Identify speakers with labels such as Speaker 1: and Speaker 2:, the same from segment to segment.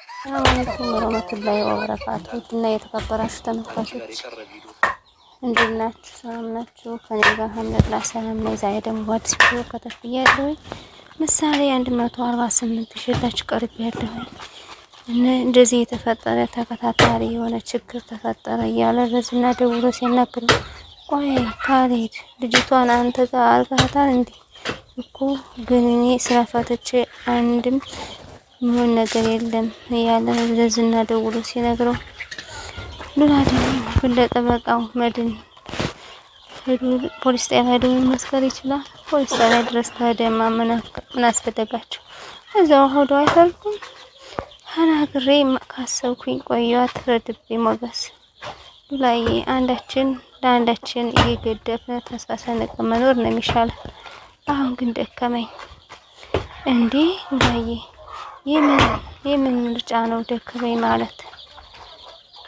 Speaker 1: አለይኩም ወራህመቱላሂ ወበረካቱ እና የተከበራችሁ ተመልካቾች እንዴት ናችሁ? ሰላም ናችሁ? ከኔ ጋር አልሐምዱሊላህ ሰላም ነኝ። ዛሬ ደግሞ በአዲስ ቪዲዮ ከተፍ ብያለሁ። ምሳሌ 148 ይዤላችሁ ቀርቤያለሁ። እንደዚህ የተፈጠረ ተከታታይ የሆነ ችግር ተፈጠረ እያለ በዝና ደውሎ ሲያናግር ቆይ ካሌድ ልጅቷን አንተ ጋር አርጋታል እንዴ? እኮ ግን እኔ ስለፈተቼ አንድም ምን ነገር የለም ያለ ለዝና ደውሎ ሲነግረው ሉላ ደግሞ ለጠበቃው መድን ሄዱ ፖሊስ ጣቢያ ሄዱ መስከር ይችላል። ፖሊስ ጣቢያ ድረስ ታደማ ምን አስፈለጋቸው? እዛው ሆዶ አይፈልኩም። ሀናግሬ ካሰብኩኝ ቆየሁ። አትፍረድብኝ ሞገስ። ሉላዬ አንዳችን ለአንዳችን እየገደፍን ተስፋ ሰንቀን መኖር ነው የሚሻለው። አሁን ግን ደከመኝ እንዴ ሉላዬ። የምን ምርጫ ነው ደከመኝ ማለት?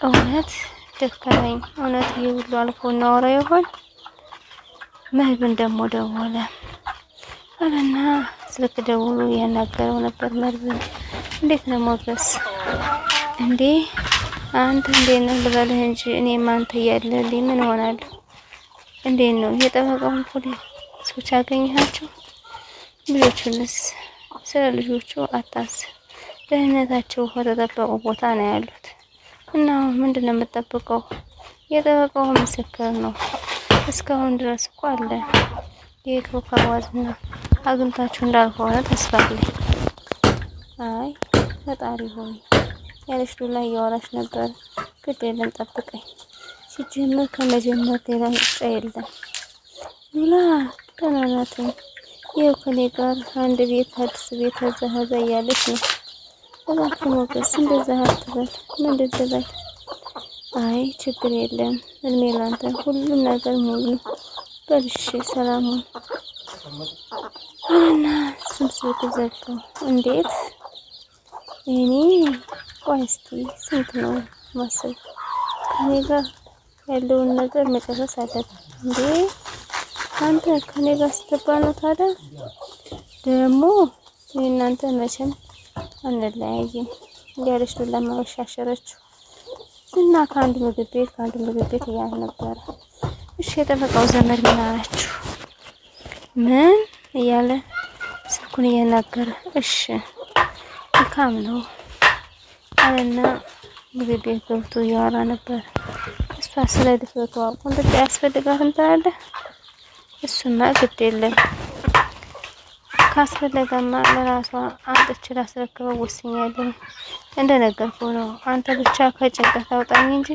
Speaker 1: እውነት ደከመኝ። እውነት ይሄ ሁሉ አልፎ እናወራ ይሆን? መህብን ደግሞ ደወለ አለና ስልክ ደውሎ ያናገረው ነበር። መህብን እንዴት ነው ሞገስ? እንዴ አንተ እንዴት ነው ልበልህ እንጂ እኔም አንተ እያለልኝ ምን ሆናለሁ? እንዴት ነው የጠበቃውን ፖሊሶች አገኘሃቸው? ልጆቹንስ? ስለ ልጆቹ አታስብ፣ ደህንነታቸው ከተጠበቁ ቦታ ነው ያሉት። እና ምንድነው የምጠብቀው? የጠበቃው ምስክር ነው። እስካሁን ድረስ እኮ አለ። የኮካዋዝና አግኝታችሁ እንዳልሆነ ተስፋ አለኝ። አይ ፈጣሪ ሆይ ያለሽ ሉላ እያወራች ነበር። ግድ የለም ጠብቀኝ። ሲጀምር ከመጀመር ሌላ ምርጫ የለም። ሉላ ደህና ናት። ይኸው ከኔ ጋር አንድ ቤት አዲስ ቤት አዛሀዛ እያለች ነው። እባክህ ሞገስ እንደዛ አትበል። ምንድን ትበል? አይ ችግር የለም እድሜ ላንተ፣ ሁሉም ነገር ሙሉ ነው። በልሽ ሰላሙን አለና እሱም ስልክ ዘጋው። እንዴት እኔ ቆይ እስኪ ስንት ነው ማሰብ? ከኔ ጋር ያለውን ነገር መጨረስ አለብን እንዴ? አንተ ከኔ ጋር ስትባል ነው ታዲያ? ደግሞ እናንተ መቼም አንለያይም ያለች ሉላ ማወሻሸረችው እና ከአንድ ምግብ ቤት እያለ ነበረ። እሺ የጠበቃው ዘመድ ምን አላችሁ? ምን እያለ ስልኩን እየናገረ እሺ ድካም ነው አለና ምግብ ቤት ገብቶ እያወራ ነበር። እሷ ስለ ድፍረቷ ቁንጥጫ ያስፈልጋትም ትላለህ። እሱማ ግድ የለም ካስፈለገማ ለራሷ አንጥቼ ላስረክበው ወስኛለሁ። እንደነገርኩህ ነው። አንተ ብቻ ከጭንቀት አውጣኝ እንጂ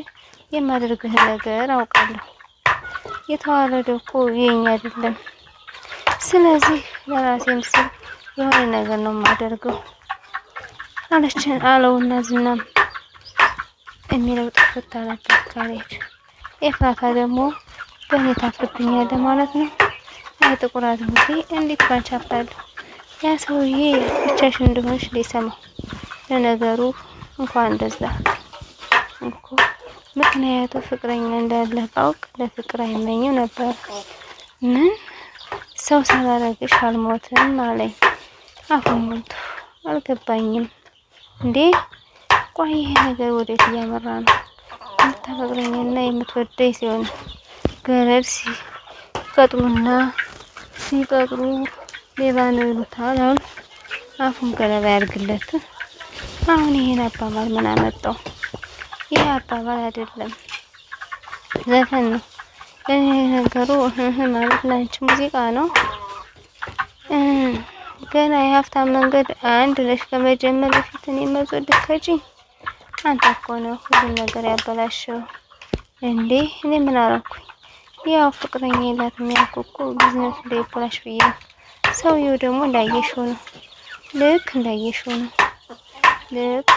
Speaker 1: የማደርግህ ነገር አውቃለሁ። የተዋረደው እኮ የኛ አይደለም። ስለዚህ ለራሴ ምስል የሆነ ነገር ነው የማደርገው አለችን አለውና ዝናም የሚለው ጥፍት አለበት ካሌድ። ኤፍራታ ደግሞ በእኔ ታፍርብኛለህ ማለት ነው? አይ ጥቁር አዝሙዴ እንዴት ባንቺ አፍራለሁ? ያ ሰውዬ ብቻሽን እንደሆንሽ ሊሰማው። ለነገሩ እንኳን እንደዛ እኮ ምክንያቱ ፍቅረኛ እንዳለ ባውቅ ለፍቅር አይመኝም ነበር። ምን ሰው ሳላረግሽ አልሞትም አለኝ። አፉን ሞልቶ አልገባኝም። እንዴ ቆይ ይሄ ነገር ወዴት እያመራ ነው? የምታፈቅረኝና የምትወደኝ ሲሆን ገረድ ሲቀጥሩና ሲቀጥሩ ሌባ ነው ይሉታል አሉ። አፉን ገለባ ያርግለት። አሁን ይሄን አባባል ምን አመጣው? ይሄ አባባል አይደለም ዘፈን ነው። እኔ ነገሩ ማለት ላንቺ ሙዚቃ ነው። ገና የሀብታም መንገድ አንድ ነሽ ከመጀመር በፊት እኔ መዞር ልትከጂኝ? አንተ እኮ ነው ሁሉን ነገር ያበላሸው። እንዴ እኔ ምን አደረኩኝ? ያው ፍቅረኛ የላትም ያልኩህ እኮ ቢዝነሱ እንዳይበላሽ ብዬ ነው። ሰውየው ደግሞ እንዳየሽው ነው። ልክ እንዳየሽው ነው። ልክ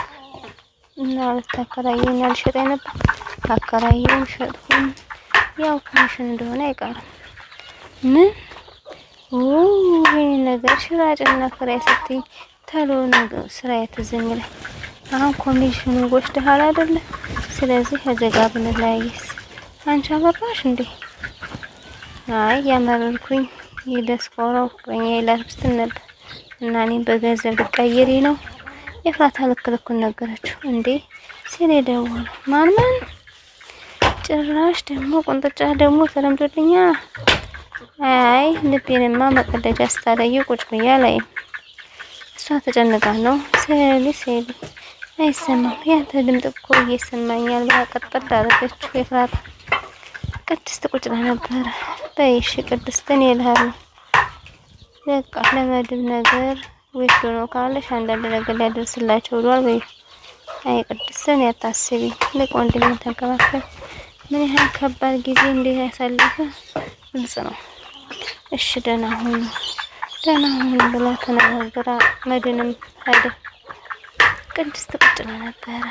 Speaker 1: እና ልታከራየውና ልሸጠኝ ነበር። አከራየውን ሸጥኩኝ። ያው ኮሚሽን እንደሆነ አይቀርም። ምን ይሄ ነገር ሽራጭና ክራይ ስትይ ተሎ ነገር ስራ ያትዘኝ ላይ አሁን ኮሚሽኑ ወስደሃል አይደለ? ስለዚህ ከዘጋ ብንለያይስ? አንቺ አበራሽ እንዴ? አይ ያመረርኩኝ ይደስቆራው ፍቅረኛ ይላል ነበር እና እኔም በገንዘብ ልቀይሪ ነው። ኤፍራታ ልክልኩን ነገረችው። እንዴ ሲል ደወለ። ማን ጭራሽ ደግሞ ቁንጥጫ ደግሞ ተለምዶልኛ። አይ ልቤንማ መቀደጃ ስታለዩ ቁጭ ብያ ላይ እሷ ተጨንቃ ነው። ሴሊ አይሰማም ያንተ ድምጥ እኮ እየሰማኛል ብላ ቀጥል አደረገችው ኤፍራታ። ቅድስት ቁጭ ብላ ነበረ። በይሽ ቅድስት እኔ እልሃለሁ በቃ ለመድብ ነገር ወይስ ነው ካለሽ አንዳንድ ነገር ሊያደርስላቸው ብሏል። በይ አይ ቅድስትን ያታስቢ ልቅ ወንድሜን ተንከባከብ። ምን ያህል ከባድ ጊዜ እንደያሳለፈ ግልጽ ነው። እሺ ደህና ሁኑ ብላ ተነጋግራ መድንም ሄደ። ቅድስት ቁጭ ብላ ነበረ።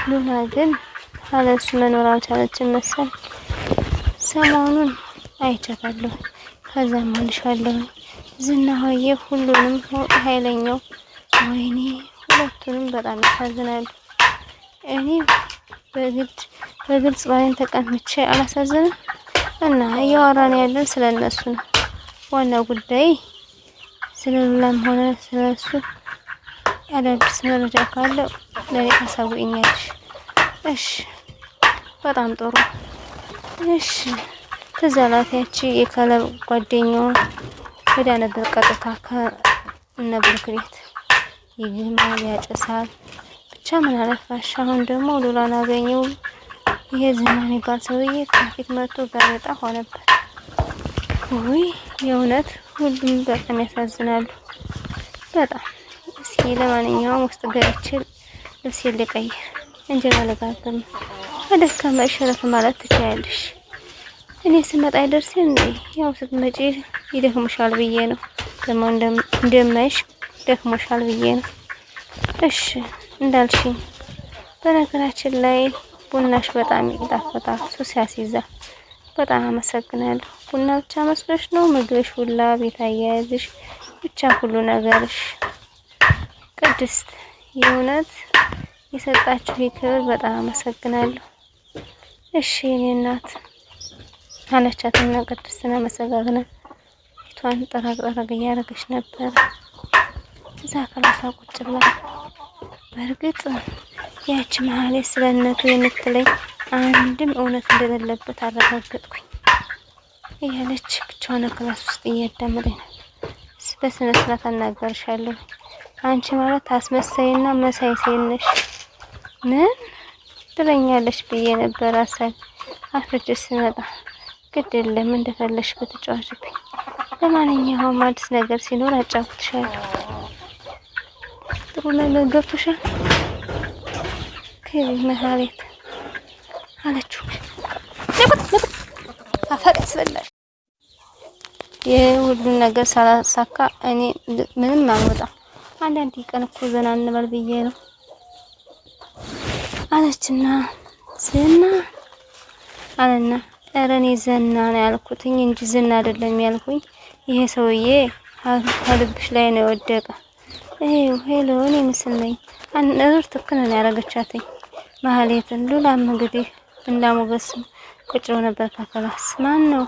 Speaker 1: ሉላ ግን አለሱ መኖር አልቻለችም መሰል። ሰሞኑን አይቻታለሁ ከዛም አልሻለሁ ዝና ሆዬ ሁሉንም ኃይለኛው ወይኔ ሁለቱንም በጣም ያሳዝናሉ። እኔ በግልጽ ባይን ተቀምጬ አላሳዝንም እና እያወራን ያለን ስለነሱ ነው። ዋናው ጉዳይ ስለሉላም ሆነ ስለሱ አዳዲስ መረጃ ካለ ለኔ ታሳውቂኛለሽ። እሺ በጣም ጥሩ እሺ። ተዛላት ያቺ የካለብ ጓደኛዋ ወደ ነበር ቀጥታ ከነብሩክ ቤት ይግማል ያጨሳል። ብቻ ምን አለፋሽ አሁን ደግሞ ሉላን አገኘው። ይሄ ዝና የሚባል ሰውዬ ከፊት መጥቶ ጋዜጣ ሆነበት። ወይ የእውነት ሁሉም በጣም ያሳዝናሉ በጣም። እስኪ ለማንኛውም ውስጥ ገብቼ ልብስ ልቀይር እንጀራ ልጋግር ነው። አደከመሽ ረፍ ማለት ትችያለሽ። እኔ ስመጣ አይደርስም እንዴ? ያው ስትመጪ ይደክምሻል ብዬ ነው። ደግሞ እንደማይሽ ደክሞሻል ብዬ ነው። እሺ እንዳልሽኝ። በነገራችን ላይ ቡናሽ በጣም ይጣፍጣል፣ ሱስ ያስይዛል። በጣም አመሰግናለሁ። ቡና ብቻ መስሎሽ ነው? ምግብሽ ሁላ፣ ቤት አያያዝሽ፣ ብቻ ሁሉ ነገርሽ። ቅድስት የእውነት የሰጣችሁ ክብር በጣም አመሰግናለሁ። እሺ የኔ እናት አለቻትና ቅድስትን አመሰጋግና ፊቷን ጠራቅ እያደረገች ነበር። እዛ ከላሳ ቁጭ ብላ በእርግጥ ያቺ መሀሌት ስለነቱ የምትለኝ አንድም እውነት እንደሌለበት አረጋገጥኩኝ እያለች ብቻዋን ክላስ ውስጥ እያዳመጠኝ ነው። በስነ ስርዓት አናገርሻለሁ። አንቺ ማለት አስመሳይና መሳይ ሴት ነሽ። ምን ትለኛለሽ ብዬ ነበር አሳብ አፍርጭ ስመጣ ግድ የለም እንደፈለሽ በተጫዋችብኝ። ለማንኛውም አዲስ ነገር ሲኖር አጫውትሻለሁ። ጥሩ ነገር ገብቶሻል ከዚህ መሀሌት አለችው። ለቁጥ አፈር ያስበላል። የሁሉን ነገር ሳላሳካ እኔ ምንም አልወጣም። አንዳንድ ቀን እኮ ዘና እንበል ብዬ ነው አለችና ዝና አለና ኧረ እኔ ዘና ነው ያልኩትኝ እንጂ ዝና አይደለም ያልኩኝ። ይሄ ሰውዬ ከልብሽ ላይ ነው የወደቀ። ሄሎ እኔ ምስል ነኝ። አንነር ትክክል ያረጋቻተኝ መሀሌትን። ሉላም እንግዲህ እንዳሞገስም ቁጭ ብሎ ነበር ከክላስ። ማን ነው?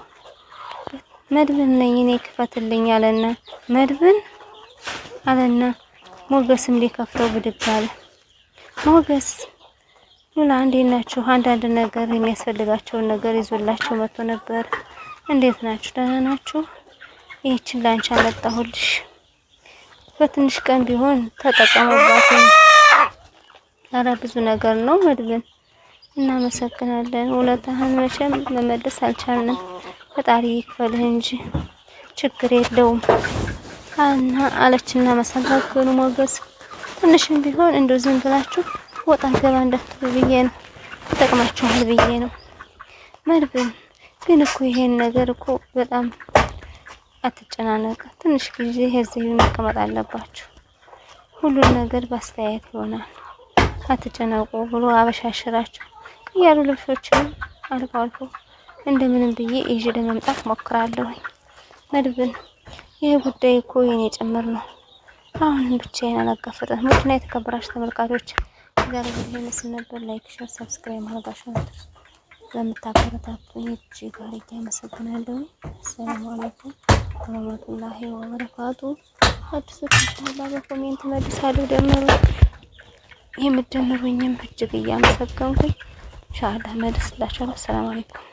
Speaker 1: መድብን ነኝ እኔ ክፈትልኝ አለና መድብን አለና ሞገስም ሊከፍተው ብድግ አለ። ሞገስ ሉላ እንዴት ናችሁ? አንዳንድ ነገር የሚያስፈልጋቸውን ነገር ይዞላቸው መጥቶ ነበር። እንዴት ናችሁ? ደህና ናችሁ? ይህችን ላንቺ አመጣሁልሽ። በትንሽ ቀን ቢሆን ተጠቀሙባት። ኧረ ብዙ ነገር ነው መድብን። እናመሰግናለን። ውለታህን መቼም መመለስ አልቻልንም። ፈጣሪ ይክፈልህ እንጂ ችግር የለውም እና አለችና መሰጋገኑ። ሞገስ ትንሽም ቢሆን እንደው ዝም ብላችሁ ወጣ ገባ እንዳትሉ ብዬ ነው፣ ተጠቅማችኋል ብዬ ነው። መድብን ግን እኮ ይሄን ነገር እኮ በጣም አትጨናነቅ። ትንሽ ጊዜ እዚህ መቀመጥ አለባችሁ። ሁሉን ነገር በአስተያየት ይሆናል። አትጨናቁ ብሎ አበሻሽራችሁ ያሉ ልብሶችን አልፎ አልፎ እንደምንም ብዬ ይዤ ለመምጣት ሞክራለሁ። መድብን ይሄ ጉዳይ እኮ የኔ ጭምር ነው። አሁን ብቻዬን አላጋፈጠም። ሙድና የተከበራችሁ ተመልካቾች ዛሬ ቪዲዮ መስል ነበር። ላይክ፣ ሼር፣ ሰብስክራይብ ማድረጋችሁን አትርሱ። ለምታበረታቱኝ እጅግ አድርጌ አመሰግናለሁ። ሰላም አለይኩም። ወራህመቱላሂ ወበረካቱ። አዲሶች ኢንሻአላህ በኮሜንት መልሳለሁ። ደምሩ የምትደምሩኝም እጅግ እያመሰገንኩኝ ኢንሻአላህ መልስላችኋለሁ። ሰላም አለይኩም።